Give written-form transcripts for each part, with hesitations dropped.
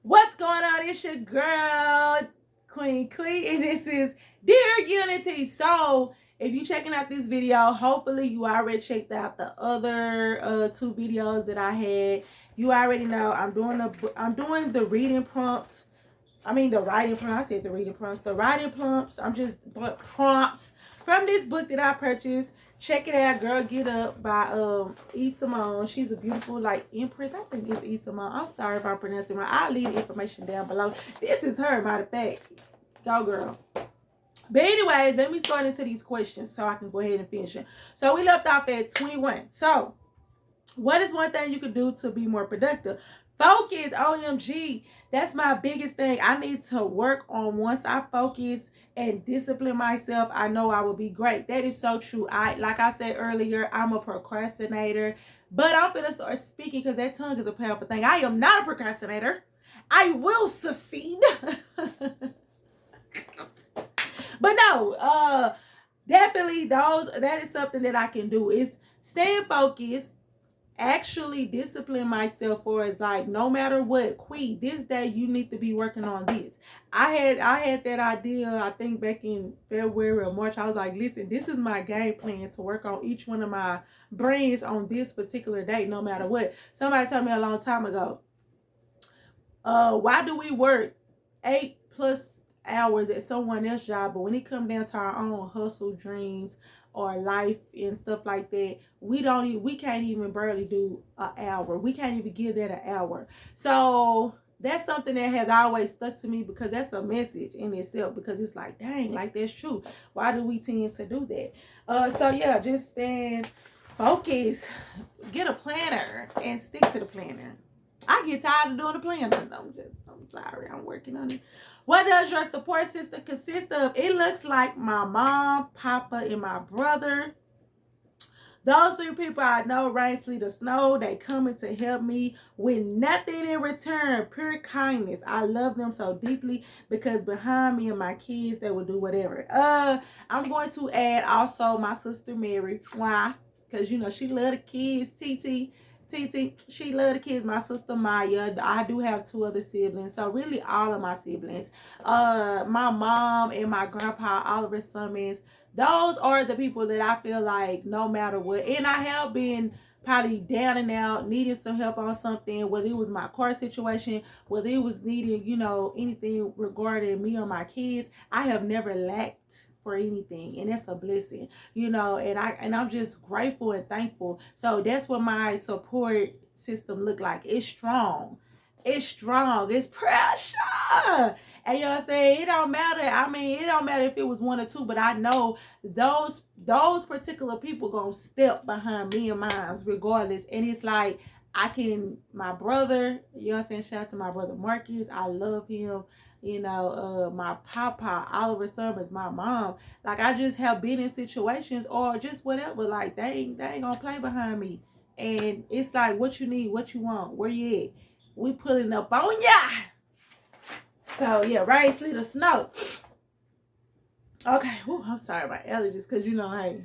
What's going on? It's your girl, Queen, and this is Dear Unity. So, if you're checking out this video, hopefully you already checked out the other two videos that I had. You already know I'm doing the reading prompts. I mean the writing prompts. I said the reading prompts. The writing prompts. I'm just prompts from this book that I purchased. Check it out, Girl Get Up by E. Simone. She's a beautiful like empress. I think it's E. Simone. I'm sorry if I'm pronouncing it wrong. I'll leave the information down below. This is her, matter of fact. Go girl. But anyways, let me start into these questions so I can go ahead and finish it. So we left off at 21. So what is one thing you could do to be more productive? Focus, OMG. That's my biggest thing. I need to work on. Once I focus and discipline myself, I know I will be great. That is so true. Like I said earlier, I'm a procrastinator, but I'm gonna start speaking because that tongue is a powerful thing. I am not a procrastinator. I will succeed. But no, definitely that is something that I can do, is staying focused, actually discipline myself for, is like, no matter what, Queen, this day you need to be working on this. I had that idea, I think back in February or March. I was like, listen, this is my game plan to work on each one of my brains on this particular day, no matter what. Somebody told me a long time ago, why do we work 8+ hours at someone else's job, but when it comes down to our own hustle dreams or life and stuff like that, we can't even barely do an hour. We can't even give that an hour. So that's something that has always stuck to me, because that's a message in itself, because it's like, dang, like that's true. Why do we tend to do that? So yeah, just stand focused, get a planner and stick to the planner. I get tired of doing the planner. I'm sorry, I'm working on it. What does your support system consist of? It looks like my mom, papa, and my brother. Those three people I know, rain, sleet, or snow, they coming to help me with nothing in return. Pure kindness. I love them so deeply, because behind me and my kids, they will do whatever. I'm going to add also my sister Mary. Why? Because you know she love the kids. TT, she love the kids. My sister Maya. I do have 2 other siblings, so really all of my siblings. My mom and my grandpa, Oliver Summons. Those are the people that I feel like no matter what. And I have been probably down and out, needing some help on something, whether it was my car situation, whether it was needing, anything regarding me or my kids. I have never lacked for anything, and that's a blessing, and I'm just grateful and thankful. So that's what my support system look like. It's strong, it's pressure. And you know what I'm saying? It don't matter. I mean, it don't matter if it was 1 or 2, but I know those particular people gonna step behind me and mine regardless. And it's like, my brother, you know what I'm saying? Shout out to my brother Marcus. I love him. My papa, Oliver Summers, my mom. Like, I just have been in situations or just whatever. Like, they ain't gonna play behind me. And it's like, what you need, what you want, where you at? We pulling up on ya. So yeah, rain, sleet, or snow. Okay, I'm sorry about allergies, because hey,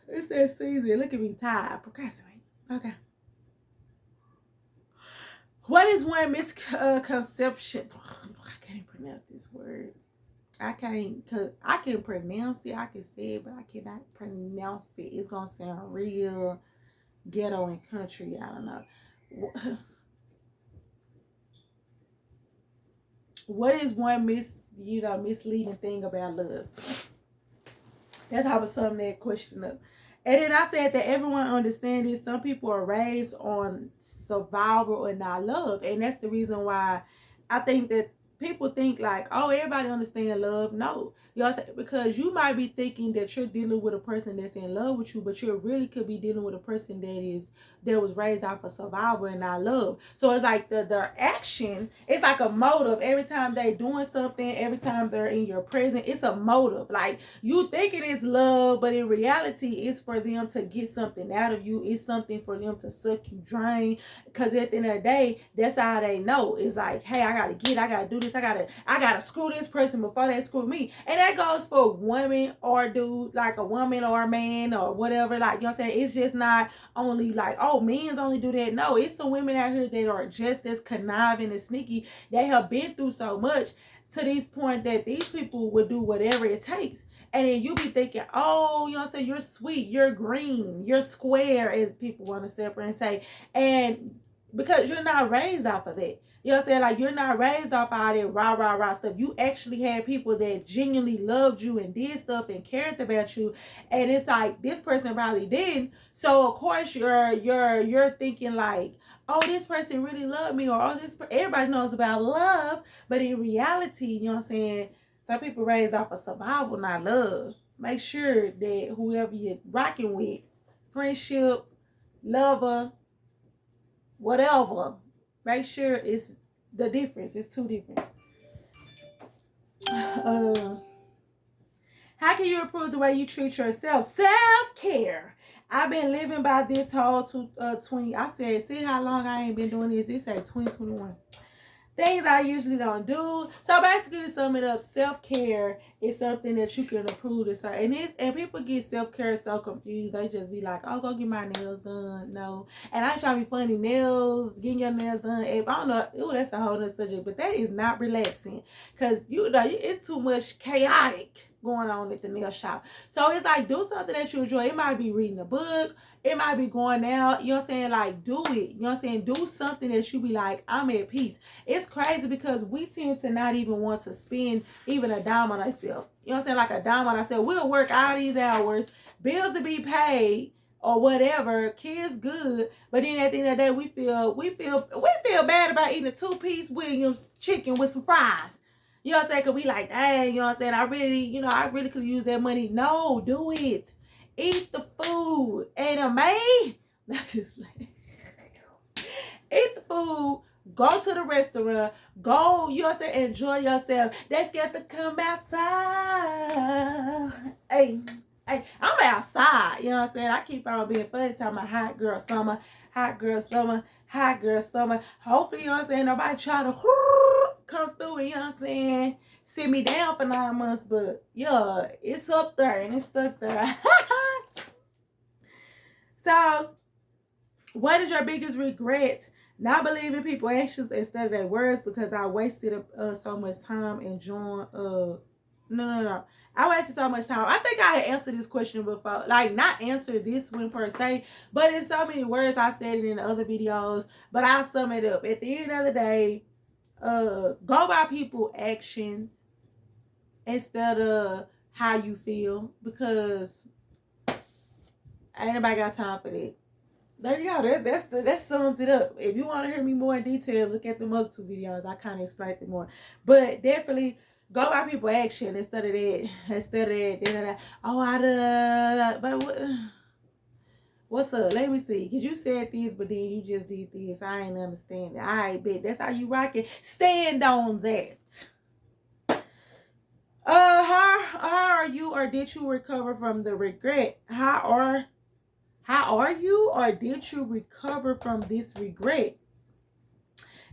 it's that season. Look at me, tired, procrastinating. Okay. What is one misconception? I can't pronounce this word. I can pronounce it, I can say it, but I cannot pronounce it. It's gonna sound real ghetto and country. I don't know. What is one misleading thing about love? That's how I was summing that question up. And then I said that everyone understands this. Some people are raised on survival and not love. And that's the reason why I think that people think like, oh, everybody understands love. No. You know what I'm saying? Because you might be thinking that you're dealing with a person that's in love with you, but you really could be dealing with a person that was raised off of survival and not love. So it's like their action, it's like a motive. Every time they doing something, every time they're in your presence, it's a motive. Like, you think it is love, but in reality, it's for them to get something out of you. It's something for them to suck you, drain. Because at the end of the day, that's how they know. It's like, hey, I gotta do this. I gotta screw this person before they screw me. And that goes for women or dude, like a woman or a man or whatever. Like, you know what I'm saying? It's just not only like, oh, men only do that. No, it's some women out here that are just as conniving and sneaky. They have been through so much to this point that these people would do whatever it takes. And then you be thinking, oh, you know what I'm saying? You're sweet, you're green, you're square, as people want to step and say. And because you're not raised off of that. You know what I'm saying? Like, you're not raised off all that rah stuff. You actually had people that genuinely loved you and did stuff and cared about you. And it's like, this person probably didn't. So of course you're thinking like, oh, this person really loved me, or oh, everybody knows about love. But in reality, you know what I'm saying? Some people raised off of survival, not love. Make sure that whoever you're rocking with, friendship, lover, whatever, make sure it's the difference. It's two difference. How can you improve the way you treat yourself? Self-care. I've been living by this whole 20. I said, see how long I ain't been doing this. It said 2021. Things I usually don't do. So basically, to sum it up, self-care is something that you can improve this. And people get self-care so confused. They just be like, oh, go get my nails done. No. And I ain't trying to be funny. Nails, getting your nails done. If I don't know, ooh, that's a whole other subject. But that is not relaxing. Because, you know, it's too much chaotic going on at the nail shop. So it's like, do something that you enjoy. It might be reading a book. It might be going out, you know what I'm saying? Like, do it. You know what I'm saying? Do something that you be like, I'm at peace. It's crazy because we tend to not even want to spend even a dime on ourselves. You know what I'm saying? Like a dime on ourselves. We'll work all these hours, bills to be paid or whatever, kids good. But then at the end of the day, we feel bad about eating a 2-piece Williams chicken with some fries. You know what I'm saying? Because we like, dang, you know what I'm saying? I really could use that money. No, do it. Eat the food. Ain't May? Not just like eat the food. Go to the restaurant. Go, you know what I'm saying? Enjoy yourself. They scared to come outside. Hey, I'm outside. You know what I'm saying? I keep on being funny talking about hot girl summer, hot girl summer, hot girl summer. Hopefully, you know what I'm saying? Nobody try to come through, you know what I'm saying? Sit me down for 9 months, but yeah, it's up there and it's stuck there. So, what is your biggest regret? Not believing people's actions instead of their words, because I wasted so much time enjoying. No. I wasted so much time. I think I had answered this question before. Like, not answer this one per se, but in so many words, I said it in the other videos. But I'll sum it up. At the end of the day, go by people's actions instead of how you feel, because ain't nobody got time for that. There you go. That sums it up. If you want to hear me more in detail, look at the other 2 videos. I kind of explained it more. But definitely go by people's action instead of that. Oh, but what's up? Let me see. Because you said this, but then you just did this. I ain't understand it. All right, bet. That's how you rock it. Stand on that. How are you, or did you recover from the regret? How are you, or did you recover from this regret?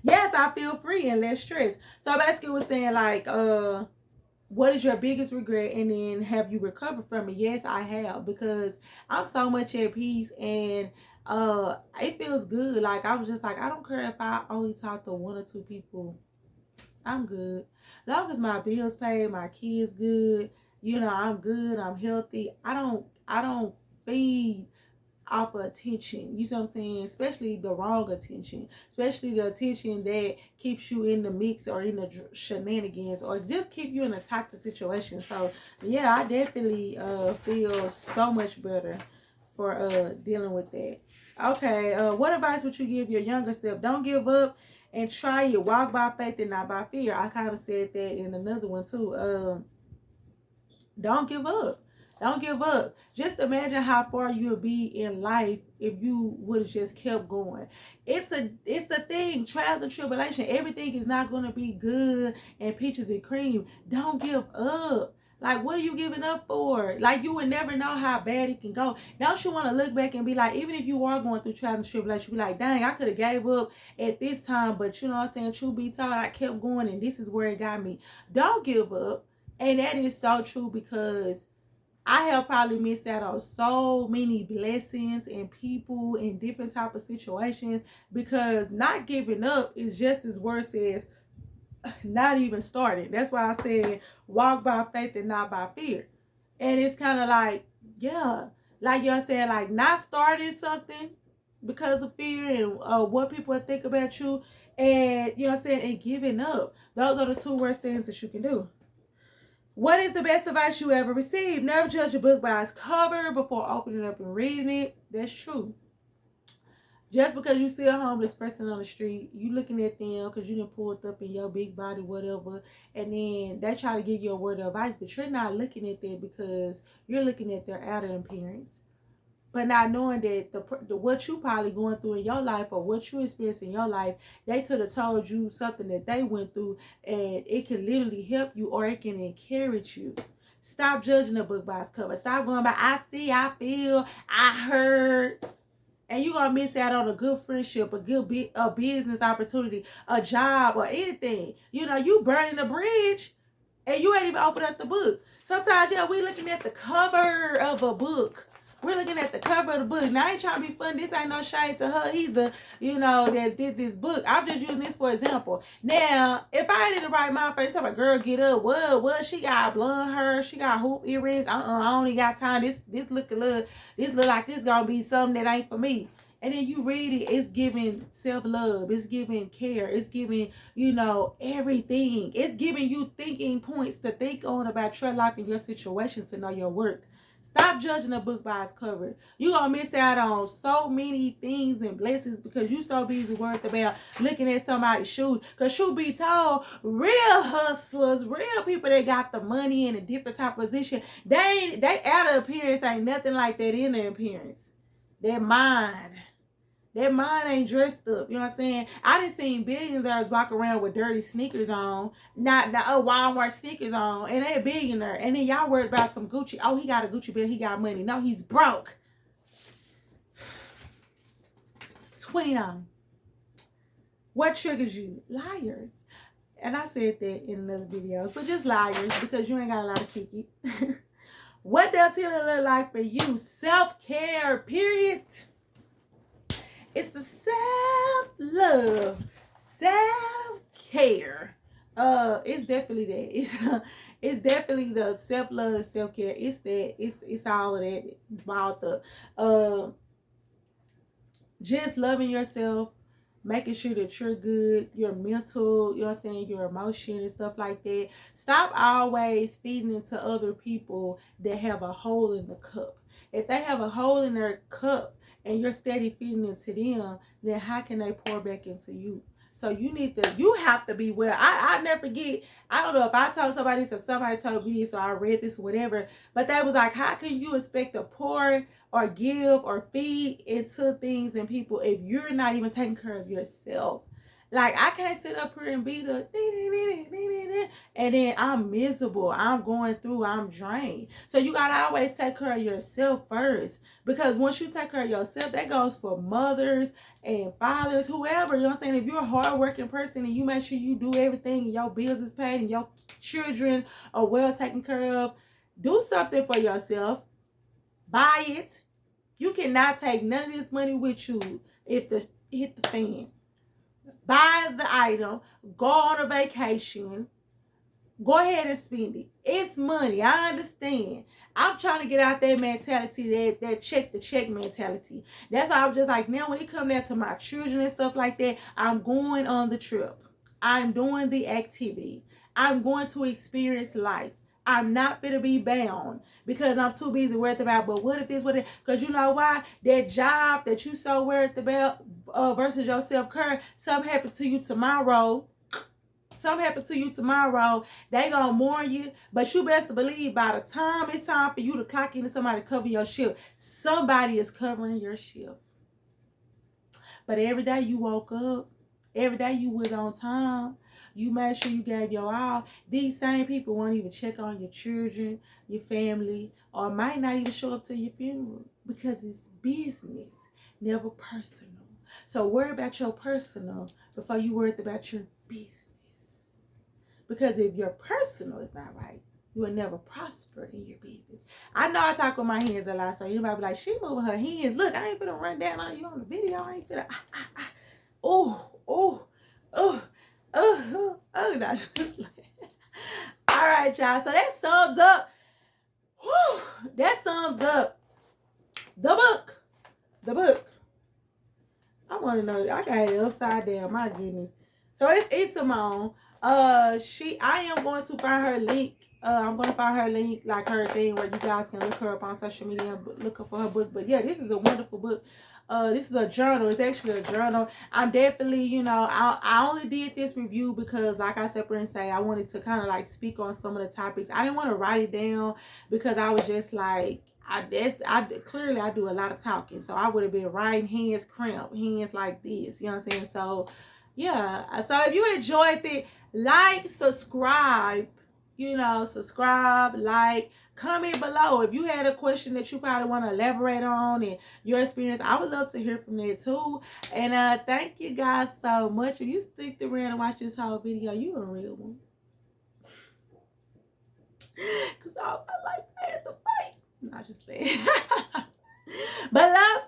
Yes, I feel free and less stressed. So basically, it was saying like, what is your biggest regret, and then have you recovered from it? Yes, I have, because I'm so much at peace, and it feels good. Like, I was just like, I don't care if I only talk to 1 or 2 people. I'm good. As long as my bills paid, my kids good, you know, I'm good, I'm healthy. I don't feed off of attention. You see what I'm saying? Especially the wrong attention. Especially the attention that keeps you in the mix or in the shenanigans, or just keep you in a toxic situation. So yeah, I definitely feel so much better for dealing with that. Okay, what advice would you give your younger self? Don't give up and try it. Walk by faith and not by fear. I kind of said that in another one too. Don't give up. Don't give up. Just imagine how far you'll be in life if you would have just kept going. It's the thing. Trials and tribulation. Everything is not going to be good and peaches and cream. Don't give up. Like, what are you giving up for? Like, you would never know how bad it can go. Don't you want to look back and be like, even if you are going through trials and tribulations, you be like, dang, I could have gave up at this time, but you know what I'm saying? Truth be told, I kept going, and this is where it got me. Don't give up. And that is so true, because I have probably missed out on so many blessings and people in different type of situations, because not giving up is just as worse as not even starting. That's why I said walk by faith and not by fear. And it's kind of like, yeah, like y'all said, like not starting something because of fear and what people think about you, and you know what I'm saying, and giving up. Those are the two worst things that you can do. What is the best advice you ever received? Never judge a book by its cover before opening it up and reading it. That's true. Just because you see a homeless person on the street, you looking at them because you done pulled up in your big body, whatever, and then they try to give you a word of advice, but you're not looking at that because you're looking at their outer appearance. But not knowing that the what you probably going through in your life, or what you experienced in your life, they could have told you something that they went through, and it can literally help you, or it can encourage you. Stop judging a book by its cover. Stop going by, I see, I feel, I heard. And you're going to miss out on a good friendship, a business opportunity, a job, or anything. You know, you burning the bridge and you ain't even opened up the book. Sometimes, yeah, we looking at the cover of a book. We're looking at the cover of the book. Now, I ain't trying to be funny. This ain't no shade to her either, you know, that did this book. I'm just using this for example. Now, if I ain't in the right mind, first time a girl get up, what? She got blonde hair. She got hoop earrings. I only got time. This look like this gonna be something that ain't for me. And then you read it, it's giving self-love, it's giving care, it's giving, you know, everything. It's giving you thinking points to think on about your life and your situation, to know your worth. Stop judging a book by its cover. You're going to miss out on so many things and blessings because you so busy worried about looking at somebody's shoes. Because truth be told, real hustlers, real people that got the money in a different type of position, they outer appearance ain't nothing like that inner appearance. Their mind. That mind ain't dressed up. You know what I'm saying? I done seen billionaires walk around with dirty sneakers on, not Walmart sneakers on, and they're a billionaire. And then y'all worried about some Gucci. Oh, he got a Gucci bill. He got money. No, he's broke. 29. What triggers you? Liars. And I said that in another videos, but just liars, because you ain't got a lot of kiki. What does healing look like for you? Self-care, period. It's the self-love, self-care. It's definitely that. It's definitely the self-love, self-care. It's that. It's all of that balled up. Just loving yourself, making sure that you're good, your mental, you know what I'm saying, your emotion and stuff like that. Stop always feeding into other people that have a hole in the cup. If they have a hole in their cup, and you're steady feeding into them, then how can they pour back into you? So you have to be well. I never forget, I don't know if I told somebody this or somebody told me this, so I read this or whatever, but they was like, how can you expect to pour or give or feed into things and people if you're not even taking care of yourself? Like, I can't sit up here and be the and then I'm miserable, I'm going through, I'm drained. So you gotta always take care of yourself first, because once you take care of yourself, that goes for mothers and fathers, whoever. You know what I'm saying? If you're a hardworking person and you make sure you do everything and your bills is paid and your children are well taken care of, do something for yourself. Buy it. You cannot take none of this money with you if the hit the fan. Buy the item, go on a vacation, go ahead and spend it. It's money. I understand. I'm trying to get out that mentality, that check the check mentality. That's why I was just like, now when it comes down to my children and stuff like that, I'm going on the trip. I'm doing the activity. I'm going to experience life. I'm not going to be bound because I'm too busy worried about, but what if this, what if, because you know why? That job that you so worried about versus your self-care, something happened to you tomorrow. Something happened to you tomorrow, they gonna mourn you, but you best to believe by the time it's time for you to clock into somebody to cover your shift, somebody is covering your shift. But every day you woke up, every day you was on time, You made sure you gave your all. These same people won't even check on your children, your family, or might not even show up to your funeral because it's business, never personal. So worry about your personal before you worry about your business. Because if your personal is not right, you will never prosper in your business. I know I talk with my hands a lot, so you might be like, she moving her hands. Look, I ain't gonna run down on you on the video. I ain't gonna. Oh, oh, oh, oh, oh. No. All right, y'all. So that sums up. Whew, that sums up the book. The book. I want to know. I got it upside down. My goodness. So it's Simone. I am going to find her link. I'm going to find her link, like her thing, where you guys can look her up on social media and look up for her book. But yeah, this is a wonderful book. This is a journal. It's actually a journal. I'm definitely, I only did this review because, like I said, say, I wanted to kind of like speak on some of the topics. I didn't want to write it down because I was just like, I clearly I do a lot of talking, so I would have been writing, hands cramped, hands like this. You know what I'm saying? So yeah. So if you enjoyed it, like, subscribe. Subscribe, like, comment below. If you had a question that you probably want to elaborate on and your experience, I would love to hear from there too. And thank you guys so much. If you stick around and watch this whole video, you a real one. Because all my life I had to fight. Not just saying. But love